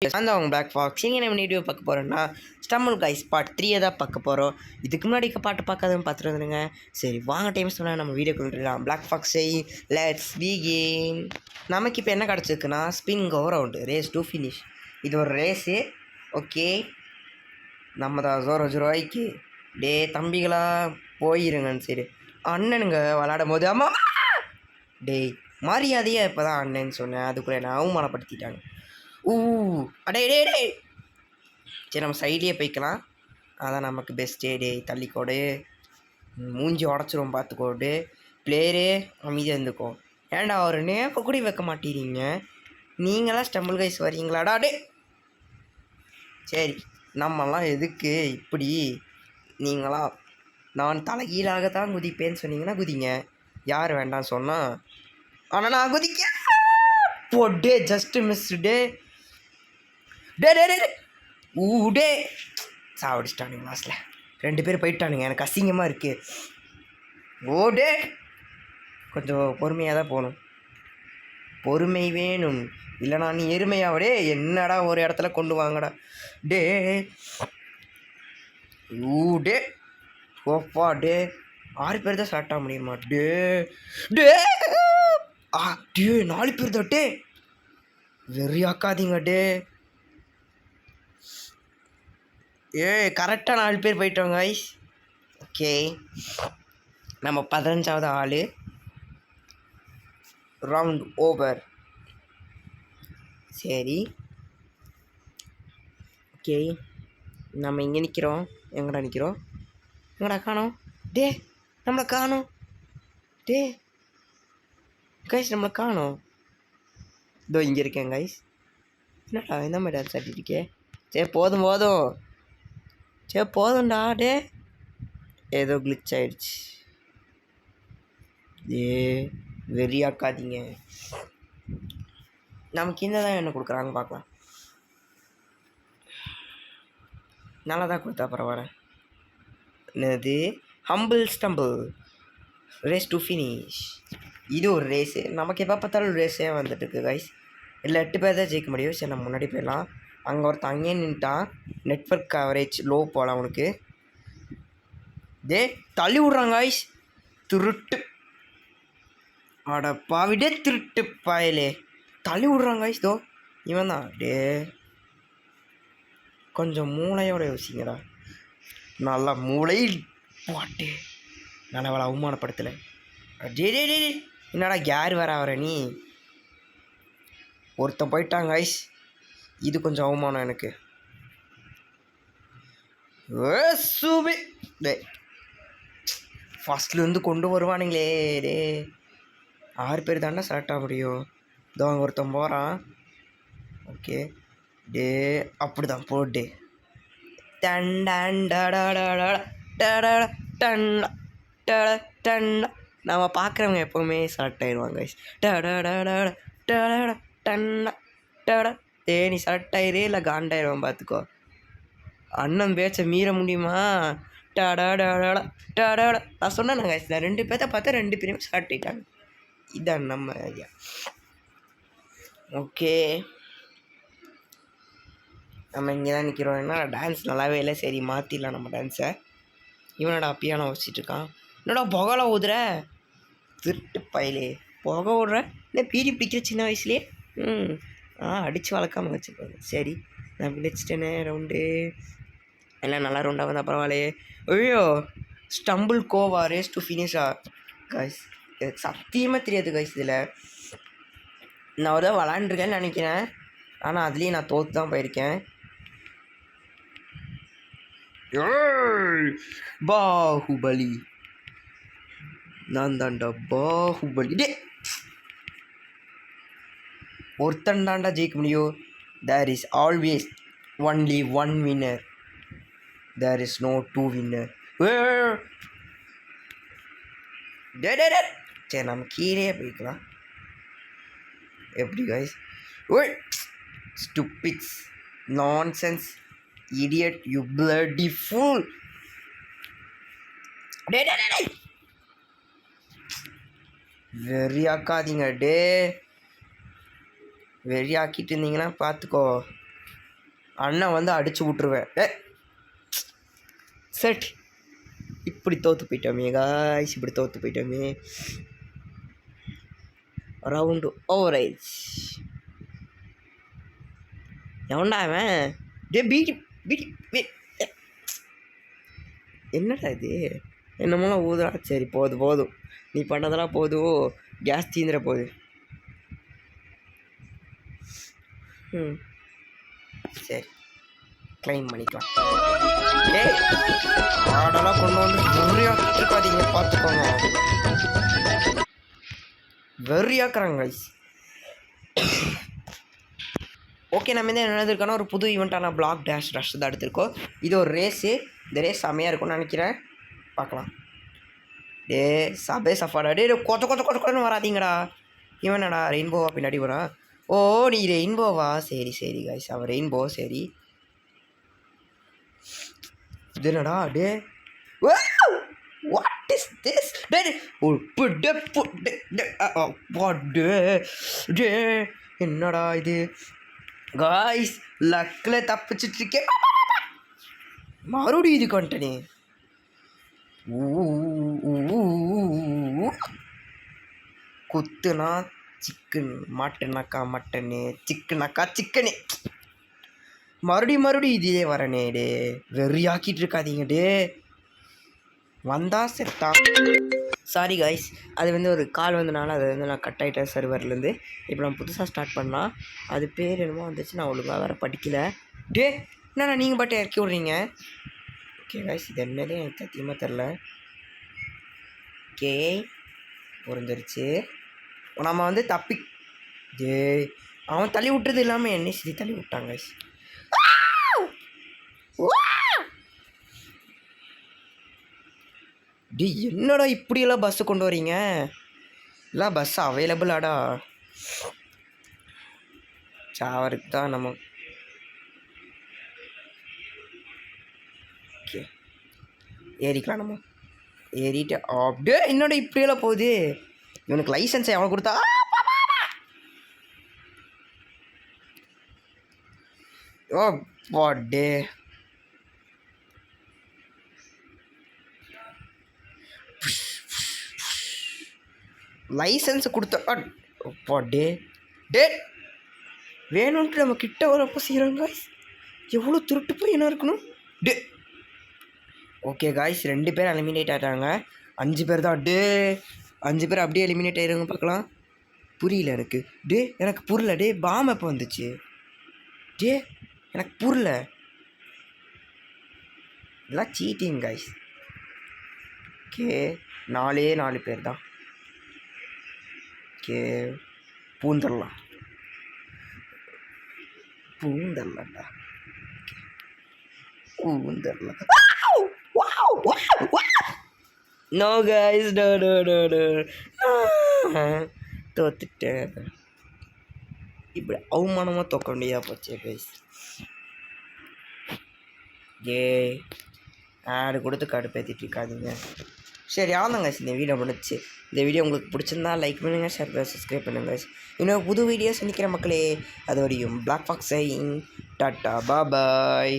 அந்த அவங்க black Fox இங்கே நம்ம வீடியோ பார்க்க போகிறோன்னா ஸ்டம்பிள் கைஸ் பார்ட் 3 தான் பார்க்க போகிறோம். இதுக்கு முன்னாடி பாட்டு பார்க்காதவங்க பார்த்துட்டு வந்துடுங்க. சரி வாங்க டைம் சொன்னால் நம்ம வீடியோ கொண்டுலாம் பிளாக் ஃபாக்ஸை லெட்ஸ் பிகின். நமக்கு இப்போ என்ன கிடச்சிருக்குன்னா spin go round race to finish. இது ஒரு ரேஸு. ஓகே நம்ம தான் 0-0 டே தம்பிகளா போயிருங்கன்னு. சரி அண்ணனுங்க விளாடும் போது அம்மா டேய் மரியாதையாக இப்போ தான் அண்ணன்னு சொன்னேன், அதுக்குள்ளே என்னை அவமானப்படுத்திட்டாங்க. அடே டே டே சரி நம்ம சைட்லேயே போய்க்கலாம், அதான் நமக்கு பெஸ்ட்டே. டே தள்ளிக்கோடு மூஞ்சி உடச்சிரும் பார்த்துக்கோடு. பிளேயரே அமைதியாக இருந்துக்கோ. ஏன்டா ஒரு நேப்பை கூட வைக்க மாட்டேறீங்க நீங்களாம் ஸ்டம்பிள் கைஸ் வரீங்களாடா? டே சரி நம்மலாம் எதுக்கு இப்படி? நீங்களாம் நான் தலைகீழாக தான் குதிப்பேன்னு சொன்னீங்கன்னா குதிங்க, யார் வேண்டாம் சொன்னால். ஆனால் நான் குதிக்க போடே ஜஸ்ட்டு மிஸ் டே டே டே டே டே சாவடிச்சிட்டானுங்க லாஸ்ட்டில். 2 பேர் போயிட்டானுங்க, எனக்கு அசிங்கமாக இருக்குது. டே கொஞ்சம் பொறுமையாக தான் போகணும், பொறுமை வேணும், இல்லைனா நீ எருமையாவடே. என்னடா ஒரு இடத்துல கொண்டு வாங்கடா டே. டே ஓப்பா டே 6 பேர் தான் ஸ்டார்ட் ஆக முடியுமா? டே டே டே 4 பேர் தான் டே. வெறியாக்காதீங்க டே. கரெக்டாக 4 பேர் போயிட்டோங்க கைஸ். ஓகே நம்ம 15வது ஆள். Round over. சரி ஓகே நம்ம இங்கே நிற்கிறோம். எங்கடா நிற்கிறோம்? எங்கடா காணோம்? டே நம்மளை காணோம். டே கைஸ் நம்மளை காணோம். இதோ இங்கே இருக்கேன் கைஸ். என்னடா இந்த மாதிரி டான்ஸ் ஆட்டிருக்கே? சரி போதும் போதும், சரி போதும்டா. டே ஏதோ கிளிச் ஆகிடுச்சு. வெறியாக்காதீங்க. நமக்கு இந்த தான் என்ன கொடுக்குறாங்க பார்க்கலாம். நல்லா தான் கொடுத்தா பரவாயில்ல. என்னது humble stumble race to finish. இது ஒரு ரேஸு. நமக்கு எப்போ பார்த்தாலும் ரேஸே வந்துட்டுருக்கு கைஸ். இல்லை 8 பேர் தான் ஜெயிக்க முடியும். சரி நம்ம முன்னாடி போயிடலாம். அங்கே ஒருத்தன் அங்கேயே நின்ட்டான். நெட்வொர்க் கவரேஜ் லோ போகலாம் அவனுக்கு. டே தள்ளி விட்றாங்க கைஸ். திருட்டு அட பாவிடே திருட்டு பாயலே தள்ளி விட்றாங்க கைஸ். தோ இவன் தான். டே கொஞ்சம் மூளையோட யோசிங்கடா. நல்லா மூளை பாட்டு. நான் அவளை அவமானப்படுத்தலை. டே டே டே என்னடா கேர் வர நீ? ஒருத்தன் போயிட்டாங்க கைஸ். இது கொஞ்சம் அவமானம் எனக்கு. சூபி டே ஃபஸ்ட்லேருந்து கொண்டு வருவானுங்களே. டே 6 பேர் தானே செலக்ட் ஆக முடியும். இதோ அங்கே ஒருத்தன் போகிறான். ஓகே டே அப்படி தான் போட்டே. நம்ம பார்க்குறவங்க எப்போவுமே செலக்ட் ஆயிடுவாங்க. நீ செலக்ட் ஆயிரே இல்லை காண்டாயிடுவான் பார்த்துக்கோ. அண்ணன் பேச்சை மீற முடியுமா? நான் சொன்னேன் கைஸ், நான் 2 பேர்த்த பார்த்தா 2 பேருமே செலக்ட் ஆகிட்டாங்க. இதான் நம்ம ஐடியா. ஓகே நம்ம இங்கே தான் நிற்கிறோம். என்ன டான்ஸ் நல்லாவே இல்லை. சரி மாற்றிடலாம் நம்ம டான்ஸை. இவனோட பியானோ வச்சிட்ருக்கான். என்னடா புகழ ஊதுற திருட்டு பயிலே? புகை விடுற இல்லை பீடி பிடிக்கிற சின்ன வயசுலேயே? அடித்து வளர்க்காமல் வச்சுருப்பாங்க. சரி நான் விளைச்சிட்டேனே ரவுண்டு. எல்லாம் நல்லா ரவுண்டாக வந்தால் பரவாயில்லையே. ஐயோ ஸ்டம்பிள் கோவா ரேஸ் டு ஃபினிஷா கைஸ்? எனக்கு சத்தியமாக தெரியாது கைஸ். இதில் நான் ஒரு தான் விளாண்டுருக்கேன்னு நினைக்கிறேன், ஆனால் அதுலேயும் நான் தோற்று தான் போயிருக்கேன். பாகுபலி நான் தாண்டா பாகுபலி. டே ஒருத்தன் தாண்டா ஜெயிக்க முடியும். There is always only 1 winner. There is no 2 winner. டே டே டே சரி நம்ம கீழே போய்க்கலாம். எப்படி கைஸ்? ஓய் stupids nonsense idiot you bloody fool. டே டே டே வெறியாக்காதீங்க. டே வெறியாக்கிட்டு இருந்தீங்கன்னா பார்த்துக்கோ. அண்ணன் வந்து அடிச்சு விட்ருவேன். செட். இப்படி தோற்று போயிட்டோமே காய்ஸ், இப்படி தோற்று போயிட்டோமே. ரவுண்டு ஓவர் ஆயிடுச்சு. எவன்டா அவன்? டே பீடி பீடி என்னடா இது? என்னமோலாம் ஊதுறா. சரி போதும், நீ பண்ணதெல்லாம் போதும். கேஸ் தீந்துட போகுது. சரி கிளைம் பண்ணிக்கலாம். ஆடெல்லாம் கொண்டு வந்து வெறியாக்கிருக்காதீங்க, பார்த்துக்கோங்க. வெறியாக்குறாங்க கைஸ். ஓகே, நம்ம என்ன எழுதிருக்கோன்னா ஒரு புது ஈவெண்ட்டான பிளாக் டேஷ் ரஷ் தான் எடுத்திருக்கோம். இது ஒரு ரேஸு. இந்த ரேஸ் செம்மையாக இருக்கும்னு நினைக்கிறேன். பார்க்கலாம். டே சபே சஃபாடா. டே கொச்சன்னு வராதிங்கடா. இவனடா ரெயின்போவா பின்னாடி வரா? ஓ நீ ரெயின்போவா? சரி கைஸ், அவன் ரெயின்போ. சரி இது என்னடா? டே வாட் இஸ் திஸ்? டே என்னடா இது காய்ஸ்? லக்கில் தப்பிச்சிட்ருக்கேன். மறுபடியும் இதுக்கு வந்துட்டனே. குத்துனா சிக்கன், மாட்டுனாக்கா மட்டனு, சிக்கனாக்கா சிக்கனு. மறுபடியும் இதே வரனே. டே வெறியாக்கிட்டு இருக்காதீங்க. டே வந்தா செத்தா. சாரி காய்ஸ், அது வந்து ஒரு கால் வந்தனால அது வந்து நான் கட் ஆகிட்டேன் சர்வர்லேருந்து. இப்போ நம்ம புதுசாக ஸ்டார்ட் பண்ணலாம். அது பேர் என்னமோ வந்துச்சு, நான் ஒழுங்காக வேறு படிக்கலை. டே என்னண்ணா நீங்கள் பாட்டு இறக்கி விட்றீங்க? ஓகே காய்ஸ், இது என்னதே எனக்கு சத்தியமாக தெரில. ஓகே புரிஞ்சிருச்சு. நம்ம வந்து தப்பி டே அவன் தள்ளி விட்டுறது இல்லாமல் என்னை சரி தள்ளி விட்டாங்க காய்ஸ். டி என்னடா இப்படியெல்லாம் பஸ்ஸு கொண்டு வரீங்க? எல்லாம் பஸ் அவைலபிளாடா. சாவருக்கு தான் நம்ம. ஓகே ஏறிக்கலாம். நம்ம ஏறிட்டு அப்படியே என்னடா இப்படியெல்லாம் போகுது? இவனுக்கு லைசன்ஸை எவனை கொடுத்தா? ஓ பாடே லைசன்ஸ் கொடுத்தா பாடே. டே வேணும்ன்ட்டு நம்ம கிட்ட வரப்போ செய்கிறாங்க. எவ்வளோ திருட்டு போய் என்ன இருக்கணும்? டே ஓகே காய்ஸ், 2 பேர் எலிமினேட் ஆகிட்டாங்க. 5 பேர் தான். டே 5 பேர் அப்படியே எலிமினேட் ஆகிடுங்க. பார்க்கலாம். புரியல எனக்கு. டே எனக்கு புரியல. டே பாம் எப்போ வந்துச்சு? டே எனக்கு புரியல. இதெல்லாம் சீட்டிங் காய்ஸ். ஓகே 4 பேர் தான். ஓகே பூந்தரலாம்டா. பூந்தரலாம். நோ கைஸ், நோ தோத்துட்டேன். இப்படி அவமானமாக தோக்க வேண்டியதாக போச்சு கைஸ். ஆடு கொடுத்து கடுப்பேற்றிட்டு இருக்காதீங்க. சரி ஆமாங்க, இந்த வீடியோ முடிச்சு. இந்த வீடியோ உங்களுக்கு பிடிச்சிருந்தா லைக் பண்ணுங்கள், ஷேர் பண்ணுங்கள், சப்ஸ்கிரைப் பண்ணுங்கள். இன்னும் புது வீடியோஸ் நிற்கிற மக்களே. அது வரையும் பிளாக் ஃபாக்ஸ் டாட்டா பாய்.